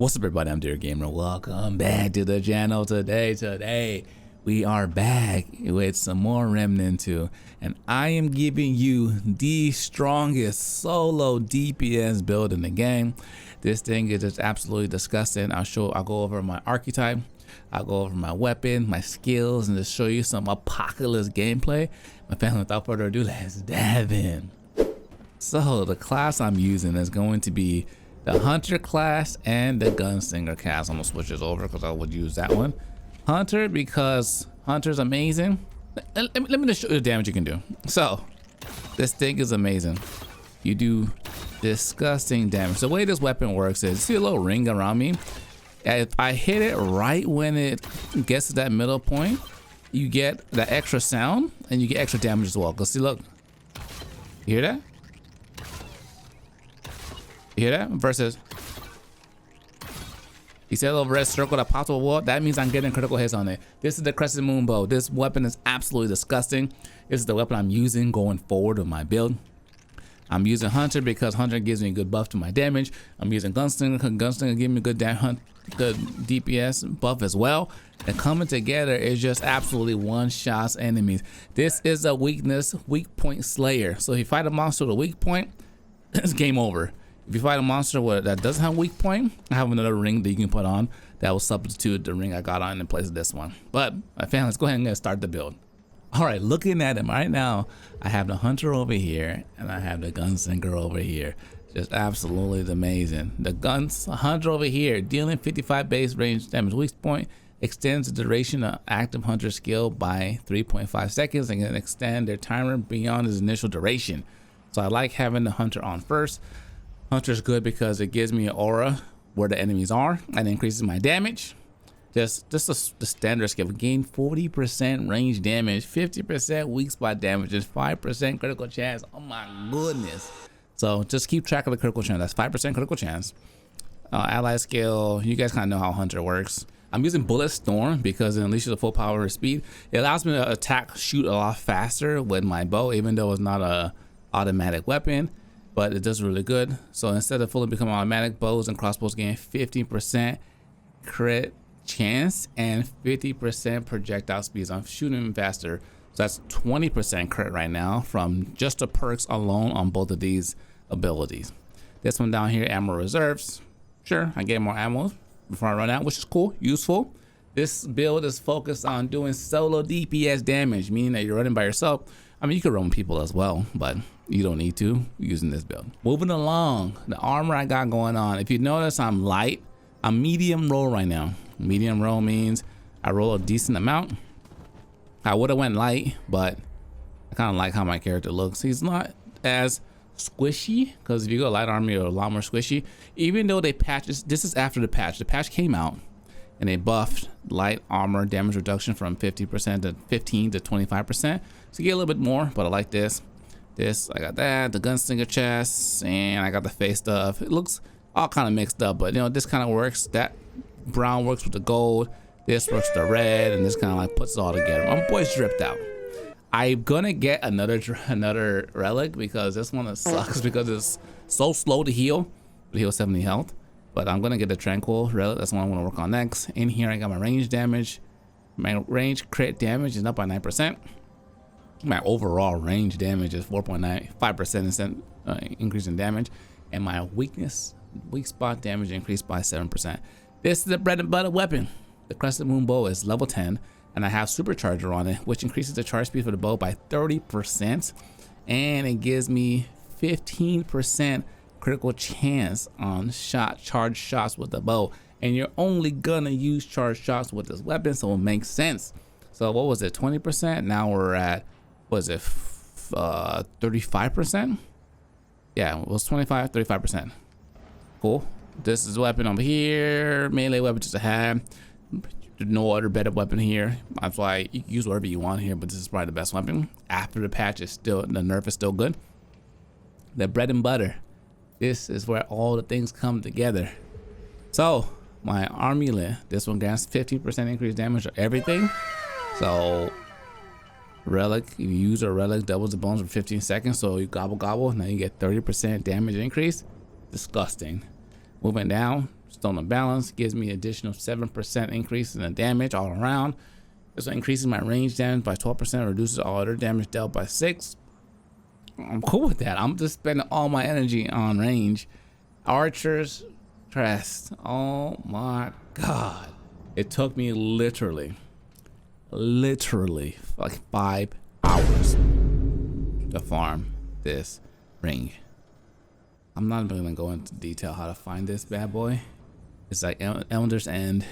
What's up, everybody? I'm Dear Gamer. Welcome back to the channel. Today we are back with some more Remnant 2, and I am giving you the strongest solo DPS build in the game. This thing is just absolutely disgusting. I'll go over my archetype, I'll go over my weapon, my skills, and just show you some apocalypse gameplay. My family, without further ado, let's dive in. So the class I'm using is going to be the Hunter class and the Gunslinger class. I'm gonna switch this over because I would use that one. Hunter, because Hunter's amazing. Let me just show you the damage you can do. So this thing is amazing. You do disgusting damage. The way this weapon works is, see a little ring around me? If I hit it right when it gets to that middle point, you get the extra sound and you get extra damage as well. Cause see, look, you hear that? You hear that? Versus, you see a little red circle that pops up a wall? That means I'm getting critical hits on it. This is the Crescent moon bow. This weapon is absolutely disgusting. This is the weapon I'm using going forward with my build. I'm using Hunter because Hunter gives me a good buff to my damage. I'm using Gunslinger because Gunslinger gives me a good DPS buff as well. And coming together is just absolutely one-shot enemies. This is a weak point slayer. So if you fight a monster with a weak point, it's game over. If you fight a monster that doesn't have weak point, I have another ring that you can put on that will substitute the ring I got on in place of this one. But my family, let's go ahead and start the build. All right, looking at him right now, I have the Hunter over here and I have the Gunslinger over here. Just absolutely amazing. The Hunter over here, dealing 55 base range damage. Weak point extends the duration of active Hunter skill by 3.5 seconds and can extend their timer beyond its initial duration. So I like having the Hunter on first. Hunter's good because it gives me an aura where the enemies are and increases my damage. Just the standard skill. Gain 40% range damage, 50% weak spot damage, and 5% critical chance. Oh my goodness. So just keep track of the critical chance. That's 5% critical chance. Ally skill, you guys kind of know how Hunter works. I'm using Bullet Storm because it unleashes the full power of speed. It allows me to shoot a lot faster with my bow, even though it's not a automatic weapon. But it does really good. So instead of fully becoming automatic, bows and crossbows gain 15% crit chance and 50% projectile speed. So I'm shooting faster. So that's 20% crit right now from just the perks alone on both of these abilities. This one down here, ammo reserves. Sure, I get more ammo before I run out, which is cool, useful. This build is focused on doing solo DPS damage, meaning that you're running by yourself. I mean, you could run with people as well, but you don't need to using this build. Moving along, the armor I got going on. If you notice, I'm light. I'm medium roll right now. Medium roll means I roll a decent amount. I would have went light, but I kind of like how my character looks. He's not as squishy, because if you go light armor, you're a lot more squishy. Even though they patched this is after the patch. The patch came out and they buffed light armor damage reduction from 50% to 15 to 25%. So you get a little bit more, but I like this. I got that, the Gunslinger chest, and I got the face stuff. It looks all kind of mixed up, but you know, this kind of works. That brown works with the gold, this works with the red, and this kind of like puts it all together. My boy's dripped out. I'm gonna get another relic because this one sucks because it's so slow to heal. It heals 70 health. But I'm gonna get the Tranquil relic. That's what I'm gonna work on next. In here, I got my range damage. My range crit damage is up by 9%. My overall range damage is 4.95% increase in damage, and my weak spot damage increased by 7%. This is the bread and butter weapon. The Crescent moon bow is level 10, and I have supercharger on it, which increases the charge speed for the bow by 30%, and it gives me 15% critical chance on charge shots with the bow. And you're only gonna use charge shots with this weapon, so it makes sense. So what was it, 20%? Now we're at, what is it, 35%? Yeah, it was 25, 35%. Cool. This is a weapon over here, melee weapon just to have. No other better weapon here. That's why you can use whatever you want here, but this is probably the best weapon. After the patch, the nerf is still good. The bread and butter. This is where all the things come together. So my Amulet, this one grants 15% increased damage to everything. So relic, if you use a relic, doubles the bones for 15 seconds. So you gobble, now you get 30% damage increase. Disgusting. Moving down, Stolen Balance gives me additional 7% increase in the damage all around. This increases my range damage by 12%, reduces all other damage dealt by 6. I'm cool with that. I'm just spending all my energy on range. Archer's Crest. Oh my god. It took me literally like 5 hours to farm this ring. I'm not even gonna go into detail how to find this bad boy. It's like Elder's End.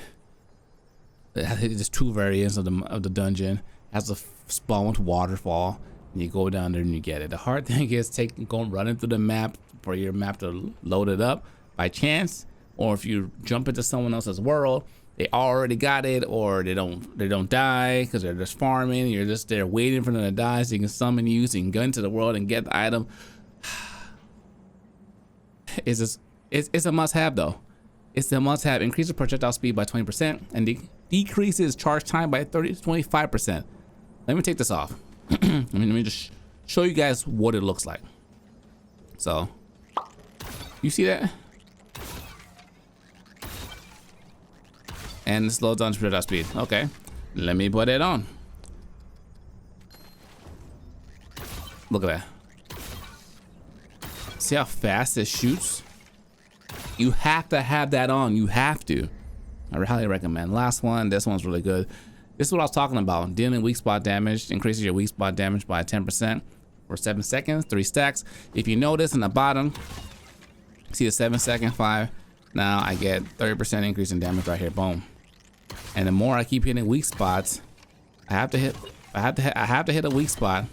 There's 2 variants of the dungeon. It has a spawn with waterfall, and you go down there and you get it. The hard thing is going running through the map for your map to load it up by chance, or if you jump into someone else's world, they already got it, or they don't die because they're just farming. You're just there waiting for them to die so you can summon you, so you can go into the world and get the item. It's a must-have though. It's a must-have. Increases projectile speed by 20% and decreases charge time by 25%. Let me take this off. Let me just show you guys what it looks like. So, you see that? And it slows down projectile speed. Okay, let me put it on. Look at that. See how fast it shoots? You have to have that on. You have to. I highly recommend. Last one. This one's really good. This is what I was talking about. Dealing weak spot damage increases your weak spot damage by 10% for 7 seconds, 3 stacks. If you notice in the bottom, see the 7-second 5. Now I get 30% increase in damage right here. Boom. And the more I keep hitting weak spots, I have to hit a weak spot,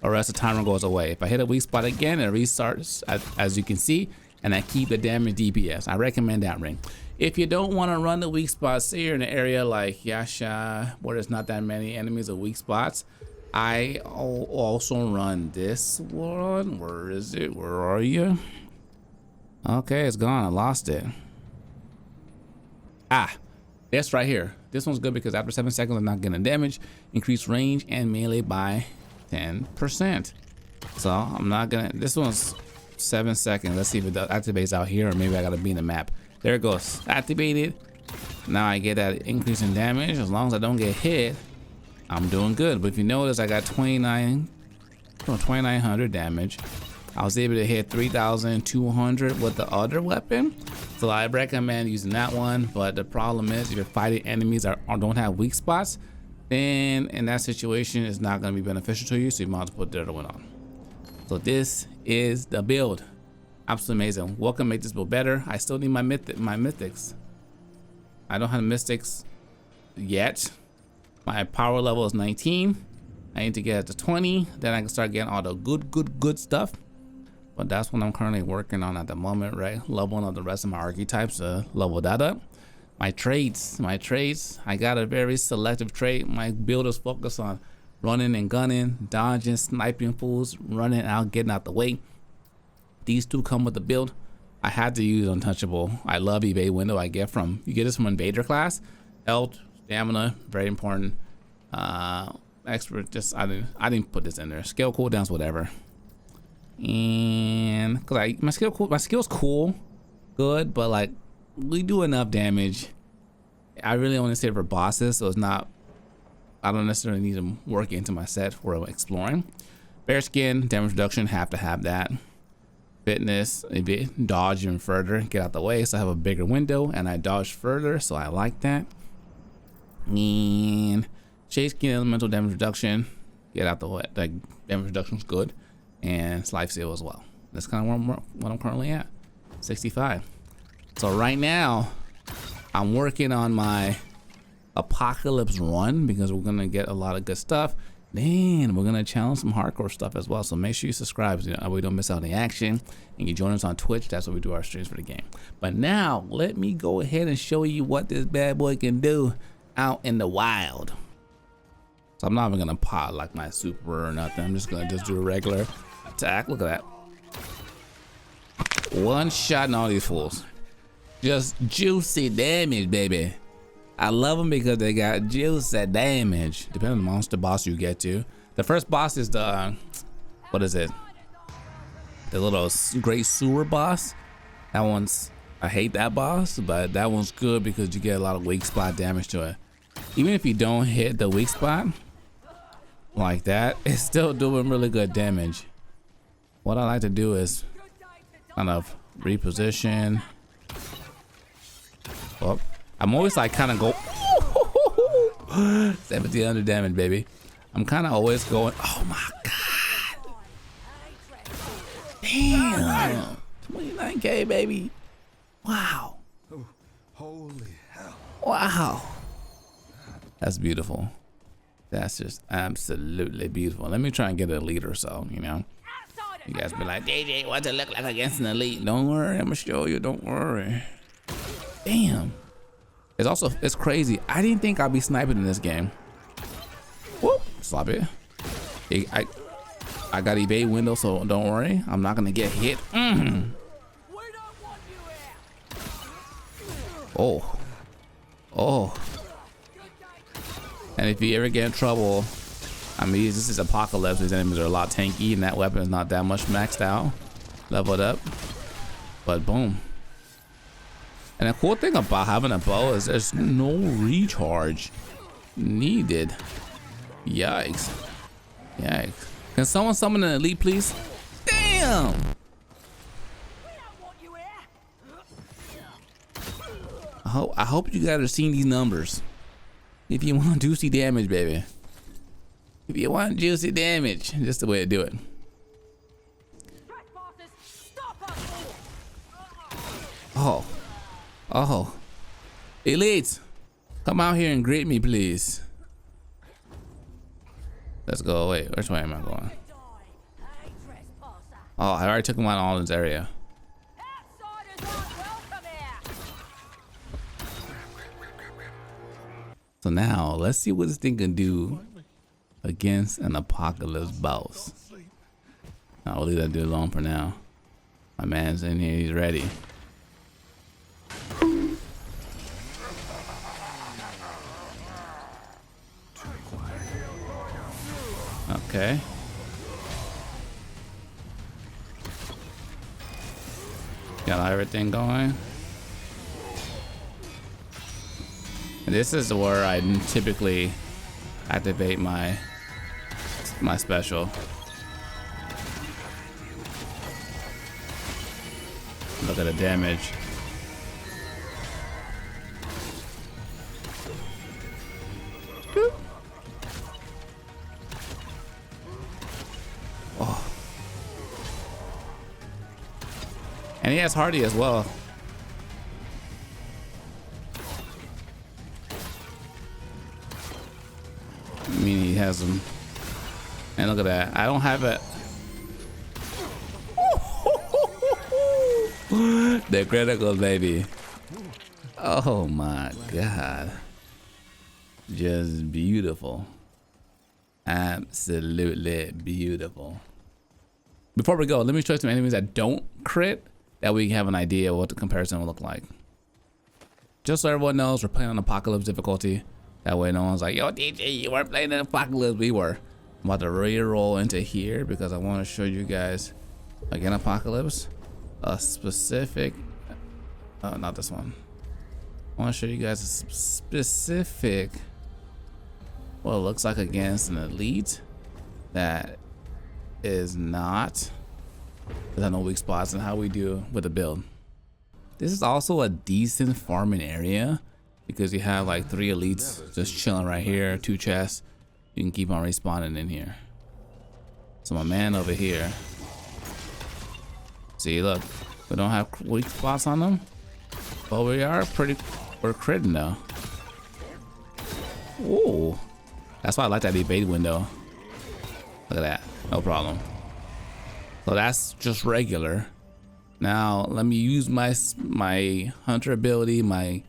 or else the timer goes away. If I hit a weak spot again, it restarts as you can see, and I keep the damage DPS. I recommend that ring. If you don't want to run the weak spots, say you're in an area like Yasha where there's not that many enemies or weak spots, I also run this one. Where is it? Where are you? Okay, it's gone. I lost it. Ah, this right here. This one's good because after 7 seconds I'm not getting damage. Increase range and melee by 10%. So I'm not gonna, this one's 7 seconds. Let's see if it activates out here, or maybe I gotta be in the map. There it goes, activated. Now I get that increase in damage. As long as I don't get hit, I'm doing good. But if you notice, I got 2900 damage. I was able to hit 3,200 with the other weapon. So I recommend using that one. But the problem is, if you're fighting enemies that don't have weak spots, then in that situation, it's not gonna be beneficial to you. So you might as well put the other one on. So this is the build. Absolutely amazing. What can make this build better? I still need my mythics. I don't have mystics yet. My power level is 19. I need to get it to 20. Then I can start getting all the good stuff. But that's what I'm currently working on at the moment, right? Leveling up the rest of my archetypes to level that up. My traits. I got a very selective trait. My build is focused on running and gunning, dodging, sniping fools, running out, getting out the way. These 2 come with the build. I had to use Untouchable. I love evade window. You get this from Invader class. Health, stamina, very important. Expert, just I didn't put this in there. Skill cooldowns, whatever. And cause my skill's cool, good, but like we do enough damage. I really only say for bosses, so it's not. I don't necessarily need to work into my set for exploring. Bear skin, damage reduction, have to have that. Fitness, maybe dodge even further, get out the way, so I have a bigger window and I dodge further, so I like that. And chase skin, elemental damage reduction, get out the way, like damage reduction is good, and life steal as well. That's kind of what I'm currently at, 65. So right now, I'm working on my Apocalypse run because we're gonna get a lot of good stuff. Then we're gonna challenge some hardcore stuff as well. So make sure you subscribe so we don't miss out on the action. And you join us on Twitch. That's where we do our streams for the game. But now let me go ahead and show you what this bad boy can do out in the wild. So I'm not even gonna pot like my super or nothing. I'm just gonna do a regular attack. Look at that. One shot in all these fools. Just juicy damage, baby. I love them because they got juicy damage. Depending on the monster boss you get to. The first boss is the, what is it? The little great sewer boss. That one's I hate that boss, but that one's good because you get a lot of weak spot damage to it. Even if you don't hit the weak spot like that, it's still doing really good damage. What I like to do is kind of reposition. Oh, I'm always like kind of go 1700 damage, baby. I'm kind of always going, oh my god, damn, 29k, baby. Wow. Oh, holy hell. Wow. That's beautiful. That's just absolutely beautiful. Let me try and get an elite or so, you know. You guys be like, DJ, what's it look like against an elite? Don't worry, I'm gonna show you, don't worry. Damn. It's crazy. I didn't think I'd be sniping in this game. Whoop, stop it. I got evade window, so don't worry. I'm not gonna get hit. Oh. Oh. And if you ever get in trouble, I mean, this is Apocalypse. These enemies are a lot tanky, and that weapon is not that much maxed out, leveled up. But boom. And the cool thing about having a bow is there's no recharge needed. Yikes. Yikes. Can someone summon an elite, please? Damn! I hope you guys are seeing these numbers. If you want juicy damage, baby. If you want juicy damage, that's the way to do it. Oh. Oh. Elites, come out here and greet me, please. Let's go. Wait, which way am I going? Oh, I already took him out of all this area. So now, let's see what this thing can do against an Apocalypse boss. I'll leave that dude alone for now. My man's in here, he's ready. Okay. Got everything going. And this is where I typically activate my special. Look at the damage. Oh. And he has Hardy as well. I mean, he has them. And look at that. I don't have it. The critical, baby. Oh my god. Just beautiful. Absolutely beautiful. Before we go, let me show you some enemies that don't crit, that we have an idea what the comparison will look like. Just so everyone knows, we're playing on Apocalypse difficulty. That way no one's like, yo, DJ, you weren't playing in Apocalypse. We were. I'm about to re-roll into here because I want to show you guys, again, Apocalypse, a specific, not this one. I want to show you guys a specific, what it looks like against an elite that is not, there's no weak spots and how we do with the build. This is also a decent farming area because you have like 3 elites just chilling right here, 2 chests. You can keep on respawning in here. So my man over here, see, look, we don't have weak spots on them, but we're critting though. Ooh, that's why I like that evade window. Look at that, no problem. So that's just regular. Now let me use my hunter ability, my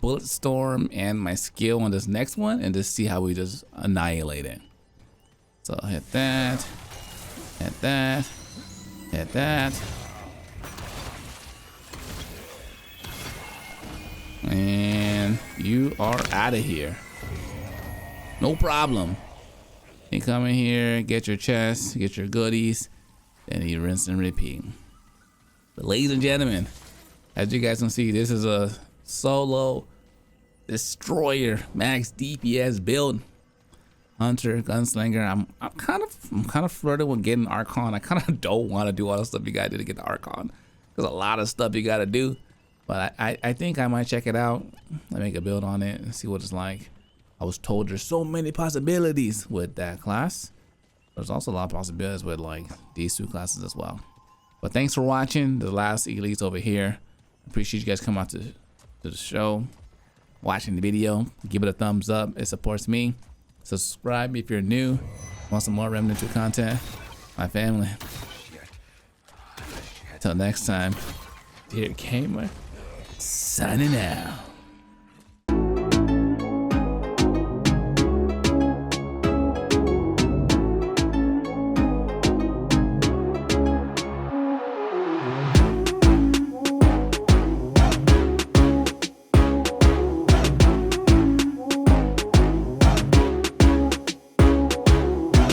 bullet storm, and my skill on this next one, and just see how we just annihilate it. So hit that, hit that, hit that, and you are out of here. No problem. You come in here, get your chest, get your goodies, then you rinse and repeat. But ladies and gentlemen, As you guys can see, this is a solo destroyer max DPS build. Hunter, Gunslinger. I'm kind of flirting with getting Archon. I kind of don't want to do all the stuff you gotta do to get the Archon. There's a lot of stuff you gotta do, but I think I might check it out. I make a build on it and see what it's like. I was told there's so many possibilities with that class. There's also a lot of possibilities with like these two classes as well. But thanks for watching the last elites over here. Appreciate you guys coming out to the show, watching the video. Give it a thumbs up. It supports me. Subscribe if you're new. Want some more Remnant 2 content? My family. Till next time, dear gamer, signing out.